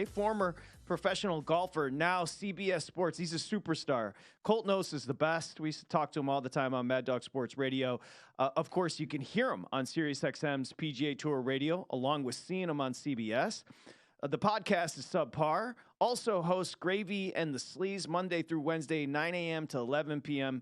today. Former professional golfer, now CBS Sports. He's a superstar. Colt Knost is the best. We used to talk to him all the time on Mad Dog Sports Radio. Of course, you can hear him on SiriusXM's PGA Tour Radio, along with seeing him on CBS. The podcast is subpar. Also hosts Gravy and the Sleaze Monday through Wednesday, 9 a.m. to 11 p.m.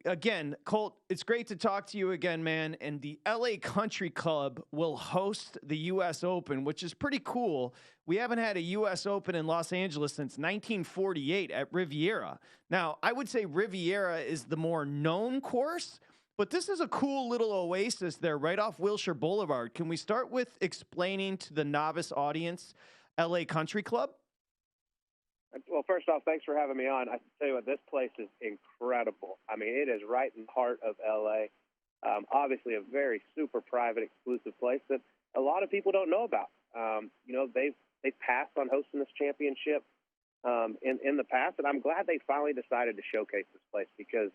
Again, Colt, it's great to talk to you again, man. And the LA Country Club will host the U.S. Open, which is pretty cool. We haven't had a U.S. Open in Los Angeles since 1948 at Riviera. Now, I would say Riviera is the more known course, but this is a cool little oasis there right off Wilshire Boulevard. Can we start with explaining to the novice audience LA Country Club? Well, first off, thanks for having me on. I tell you what, this place is incredible. I mean, it is right in the heart of L.A. Obviously, a very super private, exclusive place that a lot of people don't know about. They've passed on hosting this championship in the past, and I'm glad they finally decided to showcase this place because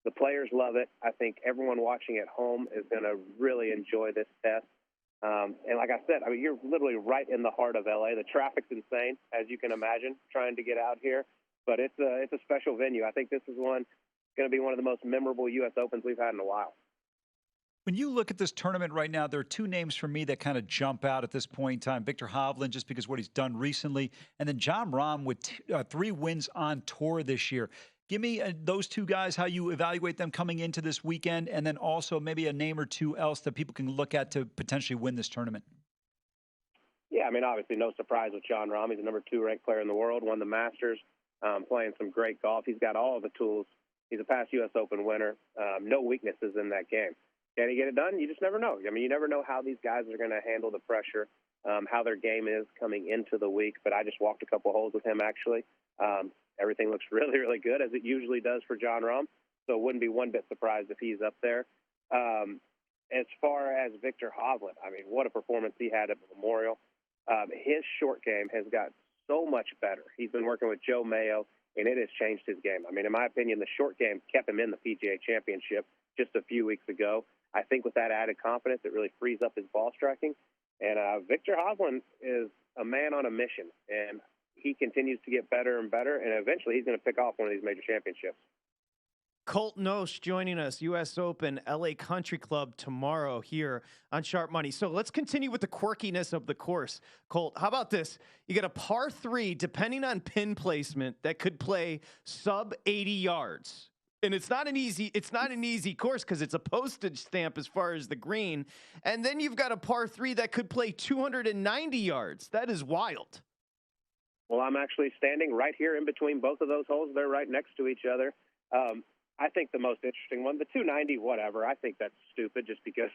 the players love it. I think everyone watching at home is going to really enjoy this test. And like I said, I mean, you're literally right in the heart of L.A. The traffic's insane, as you can imagine, trying to get out here. But it's a special venue. I think this is going to be one of the most memorable U.S. Opens we've had in a while. When you look at this tournament right now, there are two names for me that kind of jump out at this point in time. Viktor Hovland, just because of what he's done recently, and then Jon Rahm with 3 wins on tour this year. Give me those two guys, how you evaluate them coming into this weekend, and then also maybe a name or two else that people can look at to potentially win this tournament. Yeah, I mean, obviously no surprise with Jon Rahm. He's the number 2 ranked player in the world, won the Masters, playing some great golf. He's got all of the tools. He's a past U.S. Open winner. No weaknesses in that game. Can he get it done? You just never know. I mean, you never know how these guys are going to handle the pressure, how their game is coming into the week. But I just walked a couple holes with him, actually. Everything looks really, really good, as it usually does for Jon Rahm. So it wouldn't be one bit surprised if he's up there. As far as Viktor Hovland, I mean, what a performance he had at the Memorial. His short game has got so much better. He's been working with Joe Mayo, and it has changed his game. I mean, in my opinion, the short game kept him in the PGA Championship just a few weeks ago. I think with that added confidence, it really frees up his ball striking. And Viktor Hovland is a man on a mission, and he continues to get better and better, and eventually he's going to pick off one of these major championships. Colt Knost joining us, U.S. Open, LA Country Club tomorrow here on Sharp Money. So let's continue with the quirkiness of the course. Colt, how about this? You get a par 3, depending on pin placement, that could play sub 80 yards. And it's not an easy course because it's a postage stamp as far as the green. And then you've got a par 3 that could play 290 yards. That is wild. Well, I'm actually standing right here in between both of those holes. They're right next to each other. I think the most interesting one, the 290, whatever, I think that's stupid just because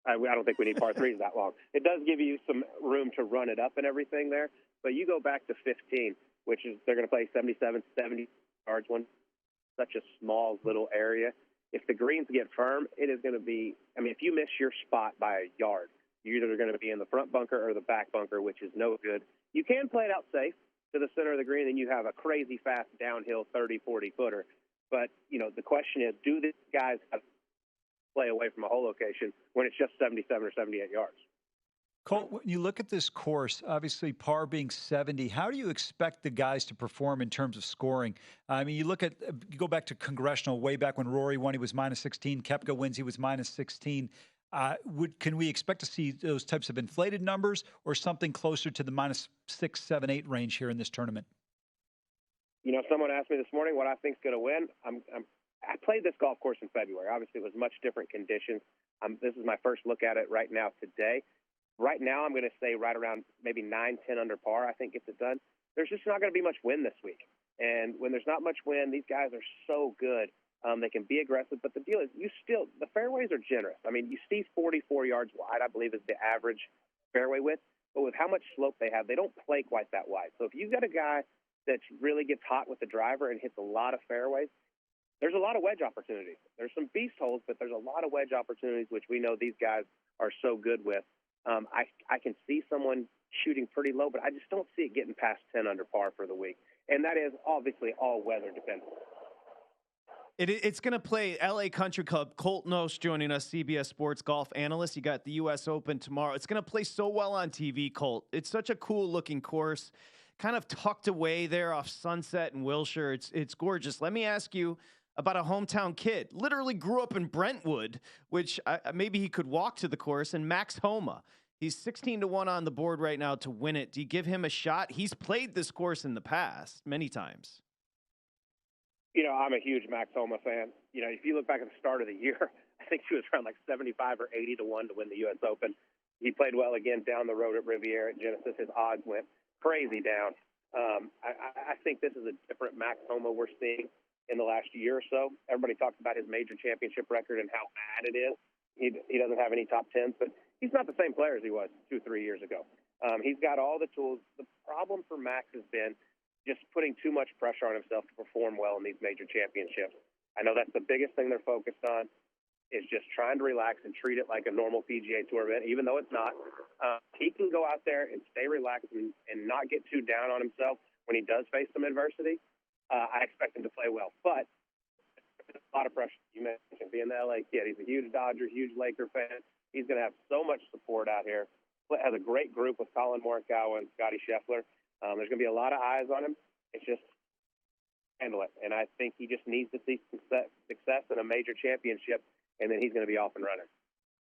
I don't think we need par 3s that long. It does give you some room to run it up and everything there. But you go back to 15, which is they're going to play 77, 70 yards, one such a small little area. If the greens get firm, it is going to be, I mean, if you miss your spot by a yard, you're either going to be in the front bunker or the back bunker, which is no good. You can play it out safe to the center of the green, and you have a crazy fast downhill 30, 40-footer. But, you know, the question is, do these guys have to play away from a hole location when it's just 77 or 78 yards? Colt, when you look at this course, obviously par being 70, how do you expect the guys to perform in terms of scoring? I mean, you go back to Congressional, way back when Rory won, he was minus 16. Koepka wins, he was minus 16. Can we expect to see those types of inflated numbers or something closer to the minus 6, 7, 8 range here in this tournament? You know, someone asked me this morning what I think is going to win. I played this golf course in February. Obviously, it was much different conditions. This is my first look at it right now today. Right now, I'm going to say right around maybe 9, 10 under par, I think, gets it done. There's just not going to be much wind this week. And when there's not much wind, these guys are so good. They can be aggressive. But the deal is the fairways are generous. I mean, you see 44 yards wide, I believe, is the average fairway width. But with how much slope they have, they don't play quite that wide. So if you've got a guy that really gets hot with the driver and hits a lot of fairways, there's a lot of wedge opportunities. There's some beast holes, but there's a lot of wedge opportunities, which we know these guys are so good with. I can see someone shooting pretty low, but I just don't see it getting past 10 under par for the week. And that is obviously all weather dependent. It's going to play LA Country Club. Colt Knost joining us, CBS Sports golf analyst. You got the U.S. Open tomorrow. It's going to play so well on TV, Colt. It's such a cool-looking course, kind of tucked away there off Sunset and Wilshire. It's gorgeous. Let me ask you about a hometown kid. Literally grew up in Brentwood, which maybe he could walk to the course, and Max Homa. He's 16-1 on the board right now to win it. Do you give him a shot? He's played this course in the past many times. You know, I'm a huge Max Homa fan. You know, if you look back at the start of the year, I think he was around like 75 or 80-1 to win the U.S. Open. He played well again down the road at Riviera at Genesis. His odds went crazy down. I think this is a different Max Homa we're seeing in the last year or so. Everybody talks about his major championship record and how bad it is. He doesn't have any top tens, but he's not the same player as he was 2-3 years ago. He's got all the tools. The problem for Max has been just putting too much pressure on himself to perform well in these major championships. I know that's the biggest thing they're focused on, is just trying to relax and treat it like a normal PGA Tour event, even though it's not. He can go out there and stay relaxed and not get too down on himself when he does face some adversity. I expect him to play well, but a lot of pressure. You mentioned being the LA kid. He's a huge Dodger, huge Laker fan. He's going to have so much support out here. Has a great group with Colin Morikawa and Scottie Scheffler. There's going to be a lot of eyes on him. It's just handle it. And I think he just needs to see success in a major championship, and then he's going to be off and running.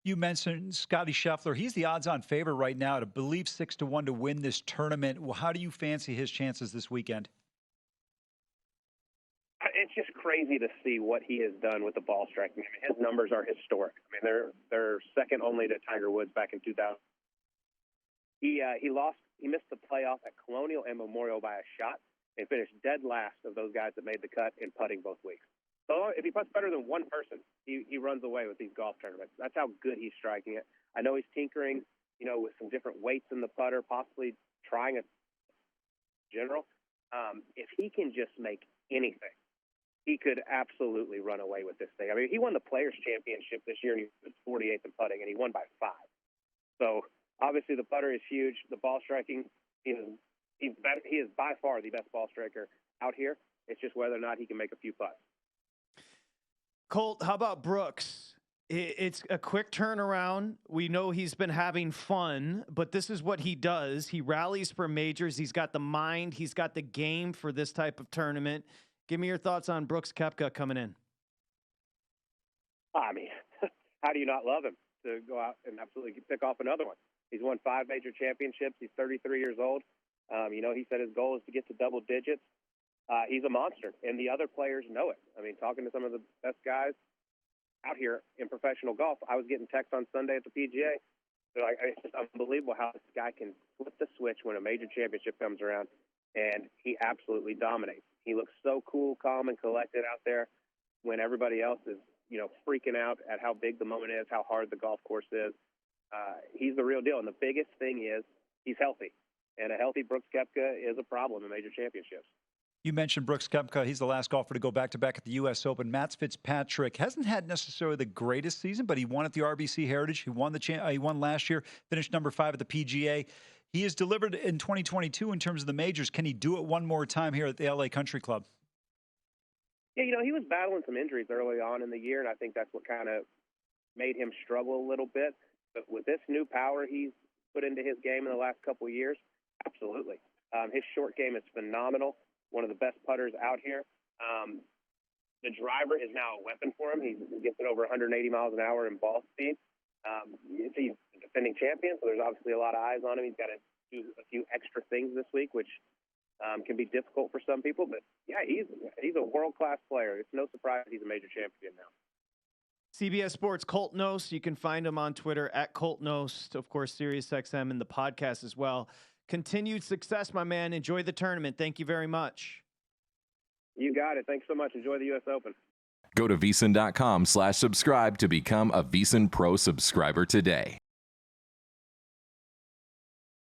You mentioned Scottie Scheffler. He's the odds-on favorite right now to believe 6-1 to win this tournament. Well, how do you fancy his chances this weekend? It's just crazy to see what he has done with the ball striking. I mean, his numbers are historic. I mean, they're second only to Tiger Woods back in 2000. He missed the playoff at Colonial and Memorial by a shot and finished dead last of those guys that made the cut in putting both weeks. So if he puts better than one person, he runs away with these golf tournaments. That's how good he's striking it. I know he's tinkering, with some different weights in the putter, possibly trying a general. If he can just make anything, he could absolutely run away with this thing. I mean, he won the Players' Championship this year, and he was 48th in putting, and he won by 5. So obviously the putter is huge. The ball striking, he is by far the best ball striker out here. It's just whether or not he can make a few putts. Colt, how about Brooks? It's a quick turnaround. We know he's been having fun, but this is what he does. He rallies for majors. He's got the mind. He's got the game for this type of tournament. Give me your thoughts on Brooks Koepka coming in. I mean, how do you not love him to go out and absolutely pick off another one? He's won 5 major championships. He's 33 years old. He said his goal is to get to double digits. He's a monster, and the other players know it. I mean, talking to some of the best guys out here in professional golf, I was getting texts on Sunday at the PGA. They're like, it's just unbelievable how this guy can flip the switch when a major championship comes around, and he absolutely dominates. He looks so cool, calm, and collected out there when everybody else is, freaking out at how big the moment is, how hard the golf course is. He's the real deal, and the biggest thing is he's healthy, and a healthy Brooks Koepka is a problem in major championships. You mentioned Brooks Koepka. He's the last golfer to go back-to-back at the U.S. Open. Matt Fitzpatrick hasn't had necessarily the greatest season, but he won at the RBC Heritage. He won he won last year, finished number 5 at the PGA. He has delivered in 2022 in terms of the majors. Can he do it one more time here at the LA Country Club? Yeah, he was battling some injuries early on in the year, and I think that's what kind of made him struggle a little bit. But with this new power he's put into his game in the last couple of years, absolutely. His short game is phenomenal. One of the best putters out here. The driver is now a weapon for him. He gets it over 180 miles an hour in ball speed. He's a defending champion, so there's obviously a lot of eyes on him. He's got to do a few extra things this week, which can be difficult for some people. But, yeah, he's a world-class player. It's no surprise he's a major champion now. CBS Sports, Colt Knost. You can find him on Twitter at Colt Knost. Of course, SiriusXM and the podcast as well. Continued success, my man. Enjoy the tournament. Thank you very much. You got it. Thanks so much. Enjoy the U.S. Open. Go to VSiN.com/subscribe to become a VSiN Pro subscriber today.